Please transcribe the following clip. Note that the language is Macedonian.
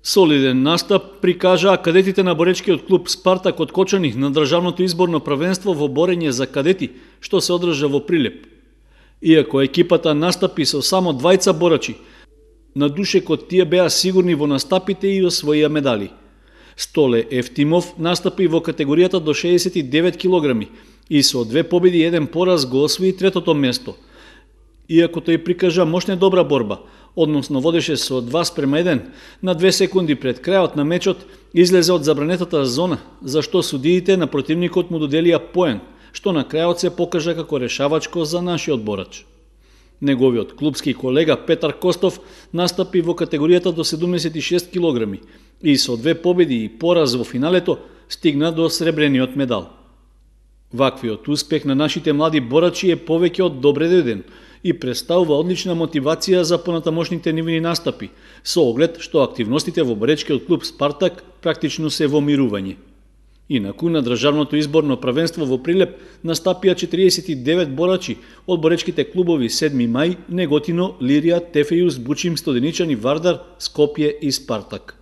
Солиден настап прикажаа кадетите на боречкиот клуб Спартак од Кочани на државното изборно првенство во борење за кадети, што се одржа во Прилеп. Иако екипата настапи со само двајца борачи, на душекот тие беа сигурни во настапите и освоија медали. Столе Ефтимов настапи во категоријата до 69 килограми и со 2 победи и 1 пораз го освои третото место. Иако тој прикажа мощна добра борба, односно водеше со 2:1, на 2 секунди пред крајот на мечот излезе од забранетата зона, за што судиите на противникот му доделија поен, што на крајот се покажа како решавачко за нашиот борач. Неговиот клубски колега Петар Костов настапи во категоријата до 76 килограми и со 2 победи и пораз во финалето стигна до сребрениот медал. Ваквиот успех на нашите млади борачи е повеќе од добре дојден и представува одлична мотивација за понатамошните нивни настапи, со оглед што активностите во боречкиот клуб Спартак практично се во мирување. Инаку на државното изборно првенство во Прилеп настапија 49 борачи од боречките клубови 7 мај, Неготино, Лирија, Тефејус, Бучим, Стоденичани, Вардар, Скопје и Спартак.